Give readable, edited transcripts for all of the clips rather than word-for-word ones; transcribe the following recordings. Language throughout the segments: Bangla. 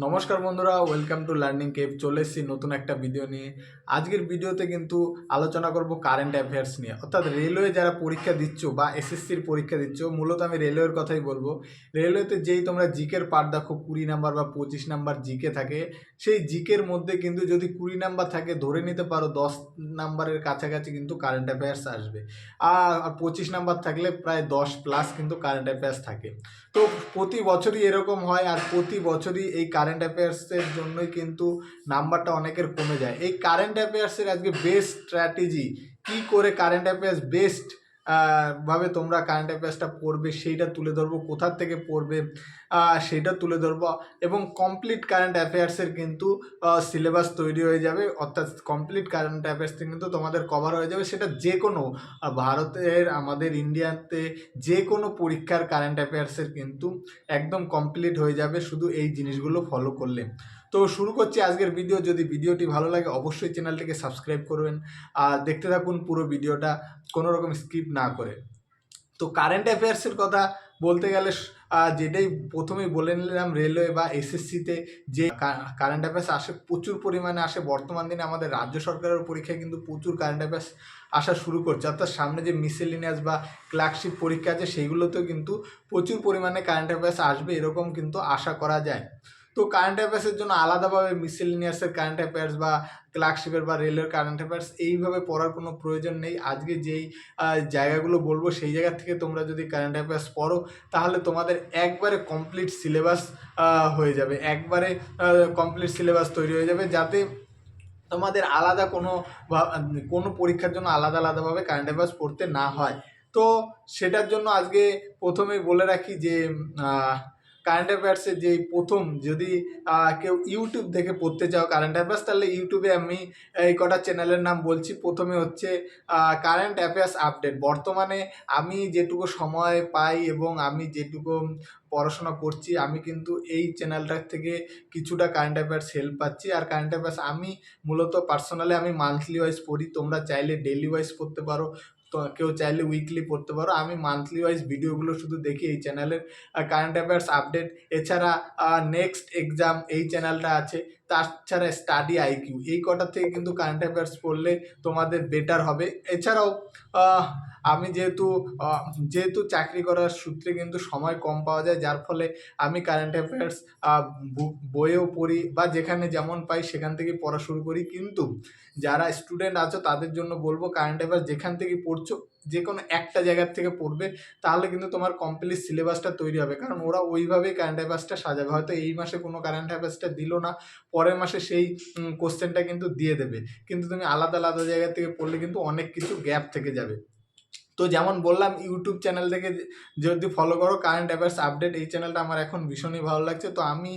নমস্কার বন্ধুরা, ওয়েলকাম টু লার্নিং কেভ। চলে এসেছি নতুন একটা ভিডিও নিয়ে। আজকের ভিডিওতে কিন্তু আলোচনা করব কারেন্ট অ্যাফেয়ার্স নিয়ে, অর্থাৎ রেলওয়ে যারা পরীক্ষা দিচ্ছ বা এসএসসির পরীক্ষা দিচ্ছ, মূলত আমি রেলওয়ের কথাই বলবো। রেলওয়েতে যেই তোমরা জিকের পার্ট দেখো 20 নাম্বার বা 25 নাম্বার জিকে থাকে, সেই জিকের মধ্যে কিন্তু যদি 20 নাম্বার থাকে ধরে নিতে পারো 10 নাম্বারের কাছাকাছি কিন্তু কারেন্ট অ্যাফেয়ার্স আসবে। আর 25 নাম্বার থাকলে প্রায় 10+ কিন্তু কারেন্ট অ্যাফেয়ার্স থাকে। তো প্রতি বছরই এরকম হয়, আর প্রতি বছরই এই কারেন্ট অ্যাফেয়ার্সের জন্যই কিন্তু নাম্বারটা অনেকের কমে যায়। এই কারেন্ট অ্যাফেয়ার্সের আজকে বেস্ট স্ট্র্যাটেজি, কি করে কারেন্ট অ্যাফেয়ার্স বেস্ট ভাবে তোমরা কারেন্ট অ্যাফেয়ার্সটা পড়বে সেইটা তুলে ধরবো, কোথা থেকে পড়বে সেটা তুলে ধরবো, এবং কমপ্লিট কারেন্ট অ্যাফেয়ার্সের কিন্তু সিলেবাস তৈরি হয়ে যাবে, অর্থাৎ কমপ্লিট কারেন্ট অ্যাফেয়ার্স কিন্তু তোমাদের কভার হয়ে যাবে। সেটা যে কোনো ভারতের, আমাদের ইন্ডিয়াতে যে কোনো পরীক্ষার কারেন্ট অ্যাফেয়ার্সের কিন্তু একদম কমপ্লিট হয়ে যাবে শুধু এই জিনিসগুলো ফলো করলে। তো শুরু করছি আজকের ভিডিও। যদি ভিডিওটি ভালো লাগে অবশ্যই চ্যানেলটিকে সাবস্ক্রাইব করবেন আর দেখতে থাকুন পুরো ভিডিওটা কোনো রকম স্কিপ না করে। তো কারেন্ট অ্যাফেয়ার্সের কথা বলতে গেলে যেটাই প্রথমেই বলে নিলাম, রেলওয়ে বা এসএসসিতে যে কারেন্ট অ্যাফেয়ার্স আসে প্রচুর পরিমাণে আসে। বর্তমান দিনে আমাদের রাজ্য সরকারের পরীক্ষায় কিন্তু প্রচুর কারেন্ট অ্যাফেয়ার্স আসা শুরু করছে, অর্থাৎ সামনে যে মিসেলিনিয়াস বা ক্লার্কশিপ পরীক্ষা আছে সেইগুলোতেও কিন্তু প্রচুর পরিমাণে কারেন্ট অ্যাফেয়ার্স আসবে, এরকম কিন্তু আশা করা যায়। তো কারেন্ট অ্যাফেয়ার্সের জন্য আলাদাভাবে মিসেলিনিয়াসের কারেন্ট অ্যাফেয়ার্স বা ক্লার্কশিপের বা রেলের কারেন্ট অ্যাফেয়ার্স এইভাবে পড়ার কোনো প্রয়োজন নেই। আজকে যেই জায়গাগুলো বলবো সেই জায়গা থেকে তোমরা যদি কারেন্ট অ্যাফেয়ার্স পড়ো তাহলে তোমাদের একবারে কমপ্লিট সিলেবাস হয়ে যাবে, একবারে কমপ্লিট সিলেবাস তৈরি হয়ে যাবে, যাতে তোমাদের আলাদা কোনো পরীক্ষার জন্য আলাদাভাবে কারেন্ট অ্যাফেয়ার্স পড়তে না হয়। তো সেটার জন্য আজকে প্রথমেই বলে রাখি যে কারেন্ট অ্যাফেয়ার্সের যেই প্রথম, যদি কেউ ইউটিউব দেখে পড়তে চাও কারেন্ট অ্যাফেয়ার্স, তাহলে ইউটিউবে আমি এই কটা চ্যানেলের নাম বলছি। প্রথমে হচ্ছে কারেন্ট অ্যাফেয়ার্স আপডেট। বর্তমানে আমি যেটুকু সময় পাই এবং আমি যেটুকু পড়াশোনা করছি, আমি কিন্তু এই চ্যানেলটার থেকে কিছুটা কারেন্ট অ্যাফেয়ার্স হেল্প পাচ্ছি। আর কারেন্ট অ্যাফেয়ার্স আমি মূলত পার্সোনালি আমি মান্থলি ওয়াইজ পড়ি, তোমরা চাইলে ডেলি ওয়াইজ পড়তে পারো, তো কেউ চাইলে উইকলি পড়তে পারো। আমি মান্থলি ওয়াইজ ভিডিওগুলো শুধু দেখি এই চ্যানেলের কারেন্ট অ্যাফেয়ার্স আপডেট। এছাড়া নেক্সট এক্সাম এই চ্যানেলটা আছে। তাছাড়া স্টাডি আইকিউ, এই কটার থেকে কিন্তু কারেন্ট অ্যাফেয়ার্স পড়লে তোমাদের বেটার হবে। এছাড়াও আমি যেহেতু চাকরি করার সূত্রে কিন্তু সময় কম পাওয়া যায়, যার ফলে আমি কারেন্ট অ্যাফেয়ার্স বইয়েও পড়ি বা যেখানে যেমন পাই সেখান থেকে পড়া শুরু করি। কিন্তু যারা স্টুডেন্ট আছো তাদের জন্য বলবো, কারেন্ট অ্যাফেয়ার্স যেখান থেকে পড়ছো যে কোনো একটা জায়গার থেকে পড়বে, তাহলে কিন্তু তোমার কমপ্লিট সিলেবাসটা তৈরি হবে, কারণ ওরা ওইভাবেই কারেন্ট অ্যাফেয়ার্সটা সাজাবে। হয়তো এই মাসে কোনো কারেন্ট অ্যাফেয়ার্সটা দিল না, পরের মাসে সেই কোশ্চেনটা কিন্তু দিয়ে দেবে, কিন্তু তুমি আলাদা জায়গা থেকে পড়লে কিন্তু অনেক কিছু গ্যাপ থেকে যাবে। তো যেমন বললাম, ইউটিউব চ্যানেল থেকে যদি ফলো করো কারেন্ট অ্যাফেয়ার্স আপডেট, এই চ্যানেলটা আমার এখন ভীষণই ভালো লাগছে। তো আমি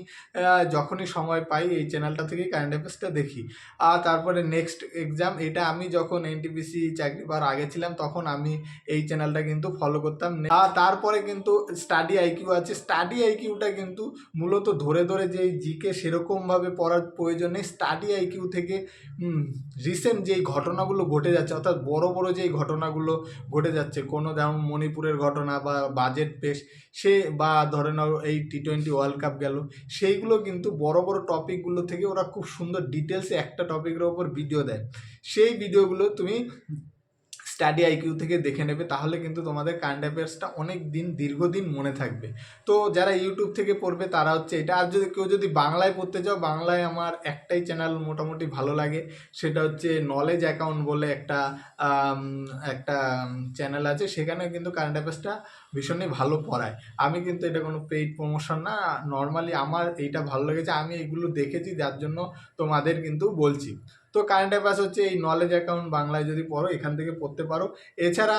যখনই সময় পাই এই চ্যানেলটা থেকেই কারেন্ট অ্যাফেয়ার্সটা দেখি। আর তারপরে নেক্সট এক্সাম, এটা আমি যখন এনটিপিসি চাকরি পাওয়ার আগে ছিলাম তখন আমি এই চ্যানেলটা কিন্তু ফলো করতাম। আর তারপরে কিন্তু স্টাডি আইকিউ আছে। স্টাডি আইকিউটা কিন্তু মূলত ধরে যেই জিকে সেরকমভাবে পড়ার প্রয়োজন নেই। স্টাডি আইকিউ থেকে রিসেন্ট যেই ঘটনাগুলো ঘটে যাচ্ছে, অর্থাৎ বড় যেই ঘটনাগুলো ঘটে যাচ্ছে, কোনো যেমন মণিপুরের ঘটনা বা বাজেট পেশ, বা ধরে নাও এই টি20 ওয়ার্ল্ড কাপ গেল, সেইগুলো কিন্তু বড় টপিকগুলো থেকে ওরা খুব সুন্দর ডিটেলসে একটা টপিকের ওপর ভিডিও দেয়। সেই ভিডিওগুলো তুমি স্টাডি আইকিউ থেকে দেখে নেবে, তাহলে কিন্তু তোমাদের কারেন্ট অ্যাফেয়ার্সটা অনেক দিন দীর্ঘদিন মনে থাকবে। তো যারা ইউটিউব থেকে পড়বে তারা হচ্ছে এটা। আর যদি বাংলায় পড়তে চাও, বাংলায় আমার একটাই চ্যানেল মোটামুটি ভালো লাগে, সেটা হচ্ছে নলেজ অ্যাকাউন্ট বলে একটা চ্যানেল আছে। সেখানে কিন্তু কারেন্ট অ্যাফেয়ার্সটা ভীষণই ভালো পড়ায়। আমি কিন্তু এটা কোনো পেইড প্রমোশন না, নর্মালি আমার এইটা ভালো লেগেছে, আমি এগুলো দেখেছি, যার জন্য তোমাদের কিন্তু বলছি। তো কারেন্ট অ্যাফেয়ার্স হচ্ছে এই নলেজ অ্যাকাউন্ট, বাংলায় যদি পড়ো এখান থেকে পড়তে পারো। এছাড়া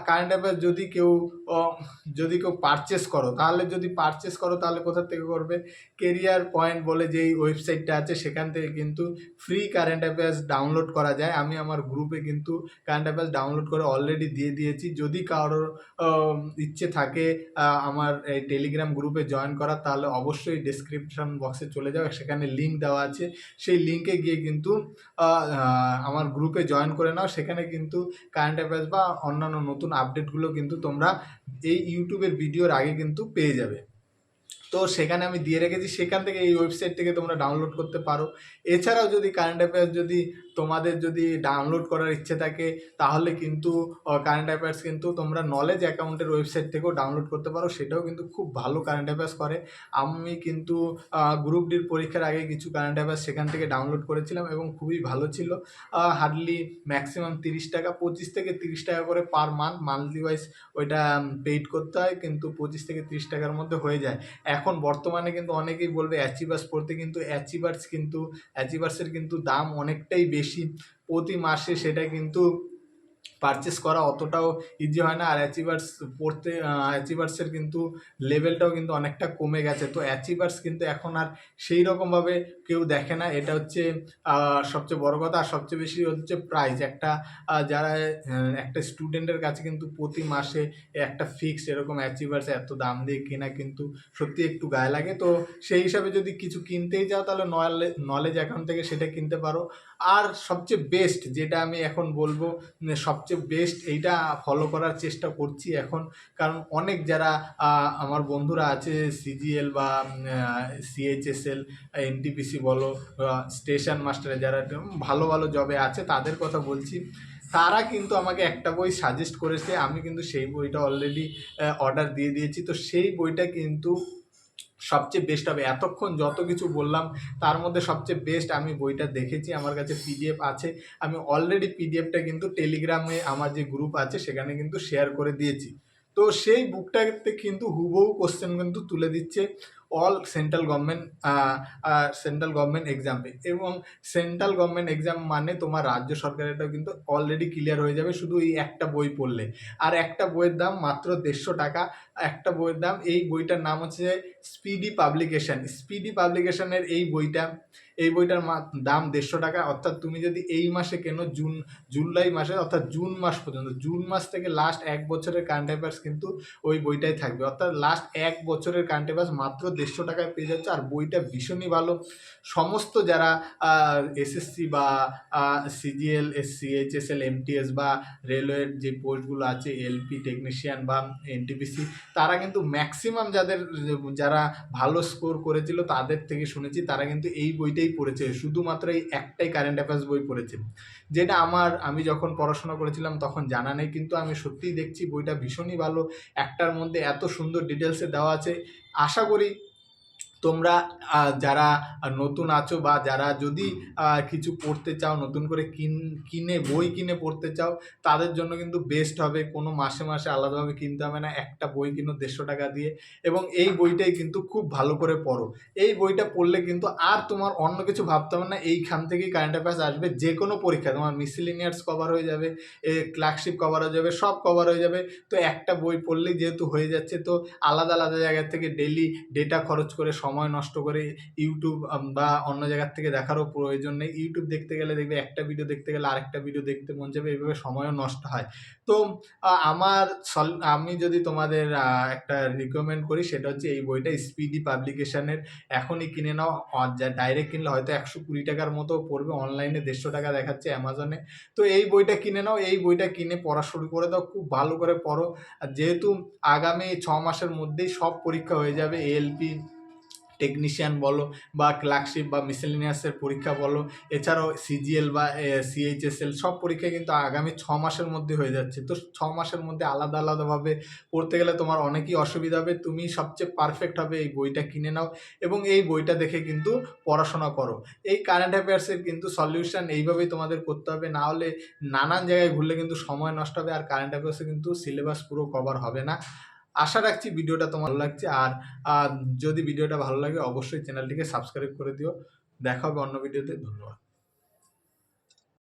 কারেন্ট অ্যাফেয়ার্স যদি কেউ পারচেস করো, তাহলে কোথা থেকে করবে? কেরিয়ার পয়েন্ট বলে যেই ওয়েবসাইটটা আছে, সেখান থেকে কিন্তু ফ্রি কারেন্ট অ্যাফেয়ার্স ডাউনলোড করা যায়। আমি আমার গ্রুপে কিন্তু কারেন্ট অ্যাফেয়ার্স ডাউনলোড করে অলরেডি দিয়ে দিয়েছি। যদি কারোর ইচ্ছে থাকে আমার এই টেলিগ্রাম গ্রুপে জয়েন করার, তাহলে অবশ্যই ডেসক্রিপশন বক্সে চলে যাও, সেখানে লিঙ্ক দেওয়া আছে। সেই লিঙ্কে গিয়ে কিন্তু আমার গ্রুপে জয়েন করে নাও। সেখানে কিন্তু কারেন্ট অ্যাফেয়ার্স বা অন্যান্য নতুন আপডেটগুলো কিন্তু তোমরা এই ইউটিউবের ভিডিওর আগে কিন্তু পেয়ে যাবে। তো সেখানে আমি দিয়ে রেখেছি, সেখান থেকে এই ওয়েবসাইট থেকে তোমরা ডাউনলোড করতে পারো। এছাড়াও যদি কারেন্ট অ্যাফেয়ার্স যদি তোমাদের যদি ডাউনলোড করার ইচ্ছে থাকে তাহলে কিন্তু কারেন্ট অ্যাফেয়ার্স কিন্তু তোমরা নলেজ অ্যাকাউন্টের ওয়েবসাইট থেকেও ডাউনলোড করতে পারো, সেটাও কিন্তু খুব ভালো কারেন্ট অ্যাফেয়ার্স করে। আমি কিন্তু গ্রুপ ডির পরীক্ষার আগে কিছু কারেন্ট অ্যাফেয়ার্স সেখান থেকে ডাউনলোড করেছিলাম এবং খুবই ভালো ছিল। হার্ডলি ম্যাক্সিমাম 30 টাকা, 25 থেকে 30 টাকা করে পার মান্থলি ওয়াইজ ওইটা পেইড করতে হয়, কিন্তু 25 থেকে 30 টাকার মধ্যে হয়ে যায়। এখন বর্তমানে কিন্তু অনেকেই বলবে অ্যাচিভার্স পড়তে, কিন্তু অ্যাচিভার্সের কিন্তু দাম অনেকটাই বেশি প্রতি মাসে, সেটা কিন্তু পারচেস করা অতটাও ইজি হয় না। আর অ্যাচিভার্সের কিন্তু লেভেলটাও কিন্তু অনেকটা কমে গেছে। তো অ্যাচিভার্স কিন্তু এখন আর সেই রকমভাবে কেউ দেখে না, এটা হচ্ছে সবচেয়ে বড় কথা। আর সবচেয়ে বেশি হচ্ছে প্রাইস, যারা একটা স্টুডেন্টের কাছে কিন্তু প্রতি মাসে একটা ফিক্সড এরকম অ্যাচিভার্স এত দাম দিয়ে কেনা কিন্তু সত্যি একটু গায়ে লাগে। তো সেই হিসাবে যদি কিছু কিনতেই যাও তাহলে নলেজ অ্যাকাউন্ট থেকে সেটা কিনতে পারো। আর সবচেয়ে বেস্ট যেটা আমি এখন বলবো, সবচেয়ে বেস্ট এইটা ফলো করার চেষ্টা করছি এখন, কারণ অনেক যারা আমার বন্ধুরা আছে সিজিএল বা সিএইচএসএল, এনটিপিসি বলো, স্টেশন মাস্টারে যারা ভালো ভালো জবে আছে তাদের কথা বলছি, তারা কিন্তু আমাকে একটা বই সাজেস্ট করেছে। আমি কিন্তু সেই বইটা অলরেডি অর্ডার দিয়ে দিয়েছি। তো সেই বইটা কিন্তু সবচেয়ে বেস্ট হবে। এতক্ষণ যত কিছু বললাম তার মধ্যে সবচেয়ে বেস্ট আমি বইটা দেখেছি, আমার কাছে পিডিএফ আছে। আমি অলরেডি পিডিএফটা কিন্তু টেলিগ্রামে আমার যে গ্রুপ আছে সেখানে কিন্তু শেয়ার করে দিয়েছি। তো সেই বুকটাতে কিন্তু হুবহু কোশ্চেন কিন্তু তুলে দিচ্ছে অল সেন্ট্রাল গভর্নমেন্ট এক্সামে। এবং সেন্ট্রাল গভর্নমেন্ট এক্সাম মানে তোমার রাজ্য সরকারেরটাও কিন্তু অলরেডি ক্লিয়ার হয়ে যাবে শুধু এই একটা বই পড়লে। আর একটা বইয়ের দাম মাত্র 150 টাকা একটা বইয়ের দাম। এই বইটার নাম হচ্ছে স্পিডি পাবলিকেশনের এই বইটার দাম 150 টাকা। অর্থাৎ তুমি যদি এই মাসে কেনো জুলাই মাসে, অর্থাৎ জুন মাস পর্যন্ত, জুন মাস থেকে লাস্ট 1 বছরের কারেন্ট অ্যাফেয়ার্স কিন্তু ওই বইটাই থাকবে। অর্থাৎ লাস্ট 1 বছরের কারেন্ট অ্যাফেয়ার্স মাত্র 150 টাকায় পেয়ে যাচ্ছে। আর বইটা ভীষণই ভালো। সমস্ত যারা এসএসসি বা সিজিএল, সিএইচএসএল, এমটিএস বা রেলওয়ের যে পোস্টগুলো আছে, এলপি টেকনিশিয়ান বা এনটিপিসি, তারা কিন্তু ম্যাক্সিমাম যারা ভালো স্কোর করেছিল তাদের থেকে শুনেছি তারা কিন্তু এই বইটাই পড়েছে, শুধুমাত্র এই একটাই কারেন্ট অ্যাফেয়ার্স বই পড়েছে, যেটা আমি যখন পড়াশোনা করেছিলাম তখন জানা নেই। কিন্তু আমি সত্যিই দেখছি বইটা ভীষণই ভালো। একটার মধ্যে এত সুন্দর ডিটেলসে দেওয়া আছে। আশা করি তোমরা যারা নতুন আছো বা যারা যদি কিছু পড়তে চাও, নতুন করে বই কিনে পড়তে চাও, তাদের জন্য কিন্তু বেস্ট হবে। কোনো মাসে মাসে আলাদাভাবে কিনতে হবে না, একটা বই কিনো 150 টাকা দিয়ে, এবং এই বইটাই কিন্তু খুব ভালো করে পড়ো। এই বইটা পড়লে কিন্তু আর তোমার অন্য কিছু ভাবতে হবে না, এইখান থেকেই কারেন্ট অ্যাফেয়ার্স আসবে। যে কোনো পরীক্ষা তোমার মিসেলেনিয়াস কভার হয়ে যাবে, ক্লার্কশিপ কভার হয়ে যাবে, সব কভার হয়ে যাবে। তো একটা বই পড়লেই যেহেতু হয়ে যাচ্ছে, তো আলাদা আলাদা জায়গা থেকে ডেলি ডেটা খরচ করে, সময় নষ্ট করে ইউটিউব বা অন্য জায়গার থেকে দেখারও প্রয়োজন নেই। ইউটিউব দেখতে গেলে দেখবে একটা ভিডিও দেখতে গেলে আরেকটা ভিডিও দেখতে মন যাবে, এইভাবে সময়ও নষ্ট হয়। তো আমি যদি তোমাদের একটা রিকমেন্ড করি সেটা হচ্ছে এই বইটা স্পিডি পাবলিকেশনের। এখনই কিনে নাও, ডাইরেক্ট কিনলে হয়তো 120 টাকার মতো পড়বে, অনলাইনে 150 টাকা দেখাচ্ছে অ্যামাজনে। তো এই বইটা কিনে নাও, এই বইটা কিনে পড়া শুরু করে দাও, খুব ভালো করে পড়ো। যেহেতু আগামী 6 মাসের মধ্যেই সব পরীক্ষা হয়ে যাবে, এএলপি টেকনিশিয়ান বলো বা ক্লার্কশিপ বা মিসেলেনিয়াসের পরীক্ষা বলো, এছাড়াও সিজিএল বা সিএইচএসএল, সব পরীক্ষা কিন্তু আগামী 6 মাসের মধ্যে হয়ে যাচ্ছে। তো 6 মাসের মধ্যে আলাদা আলাদাভাবে পড়তে গেলে তোমার অনেকই অসুবিধা হবে। তুমি সবচেয়ে পারফেক্ট হবে এই বইটা কিনে নাও এবং এই বইটা দেখে কিন্তু পড়াশোনা করো। এই কারেন্ট অ্যাফেয়ার্সের কিন্তু সলিউশন এইভাবেই তোমাদের করতে হবে, না হলে নানান জায়গায় ঘুরলে কিন্তু সময় নষ্ট হবে, আর কারেন্ট অ্যাফেয়ার্সে কিন্তু সিলেবাস পুরো কভার হবে না। আশা রাখছি ভিডিওটা তোমার ভালো লাগছে। আর যদি ভিডিওটা ভালো লাগে অবশ্যই চ্যানেলটিকে সাবস্ক্রাইব করে দিও। দেখা হবে অন্য ভিডিওতে। ধন্যবাদ।